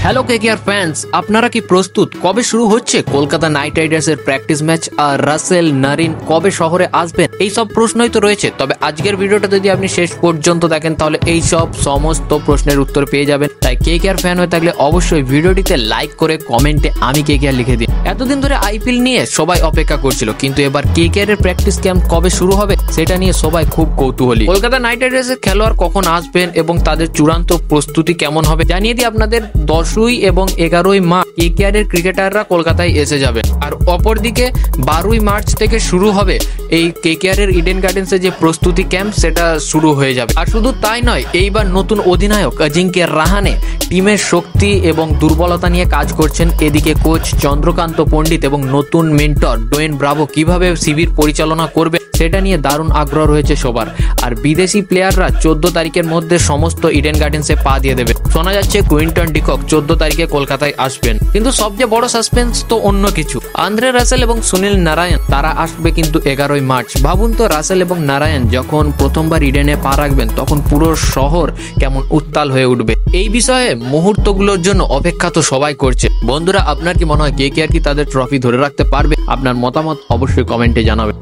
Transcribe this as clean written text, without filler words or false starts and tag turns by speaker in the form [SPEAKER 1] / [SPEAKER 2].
[SPEAKER 1] Hello KKR fans, আপনারা কি প্রস্তুত? কবে শুরু হচ্ছে কলকাতা নাইট রাইডার্সের প্র্যাকটিস ম্যাচ আর রাসেল নারিন কবে শহরে আসবেন? এই সব প্রশ্নই তো রয়েছে। তবে আজকের ভিডিওটা যদি আপনি শেষ পর্যন্ত দেখেন তাহলে এই সব সমস্ত প্রশ্নের উত্তর পেয়ে যাবেন। তাই কেকেআর ফ্যান হয়ে থাকলে অবশ্যই ভিডিওটিতে লাইক করে কমেন্টে আমি কেকেআর লিখে দিন। এতদিন ধরে আইপিএল নিয়ে সবাই অপেক্ষা করছিল, কিন্তু এবার কেকেআর এর প্র্যাকটিস ক্যাম্প কবে শুরু হবে সেটা নিয়ে সবাই খুব কৌতূহলী। কলকাতা নাইট রাইডার্সের খেলোয়াড় কখন আসবেন এবং তাদের চূড়ান্ত প্রস্তুতি কেমন হবে জানিয়ে দিই আপনাদের। 10ই এবং 11ই মার্চ কেকেআর এর ক্রিকেটাররা কলকাতায় এসে যাবে, আর অপরদিকে 12ই মার্চ থেকে শুরু হবে এই কেকেআর এর ইডেন গার্ডেন্সে যে প্রস্তুতি ক্যাম্প সেটা শুরু হয়ে যাবে। আর শুধু তাই নয়, এইবার নতুন অধিনায়ক অজিঙ্ক্য রাহানে টিমের শক্তি এবং দুর্বলতা নিয়ে কাজ করছেন। এদিকে কোচ চন্দ্রকান্ত পণ্ডিত এবং নতুন মেন্টর ডোয়েন ব্রাভো কিভাবে শিবির পরিচালনা করবে সেটা নিয়ে দারুণ আগ্রহ রয়েছে সবার। আর বিদেশি প্লেয়াররা 14 তারিখের মধ্যে সমস্ত ইডেন গার্ডেন্সে পা দিয়ে দেবে। শোনা যাচ্ছে কুইন্টন ডিকক 14 তারিখে কলকাতায় আসবেন, কিন্তু সবচেয়ে বড় সাসপেন্স তো অন্য কিছু। আন্দ্রে রাসেল এবং সুনীল নারায়ণ তারা আসবে কিন্তু 11ই মার্চ। ভাবুন তো, রাসেল এবং নারায়ণ যখন প্রথমবার ইডেনে পা রাখবেন তখন পুরো শহর কেমন উত্তাল হয়ে উঠবে। এই বিষয়ে মুহূর্তগুলোর জন্য অপেক্ষা তো সবাই করছে। বন্ধুরা, আপনার কি মনে হয় কেকেআর কি তাদের ট্রফি ধরে রাখতে পারবে? আপনার মতামত অবশ্যই কমেন্টে জানাবেন।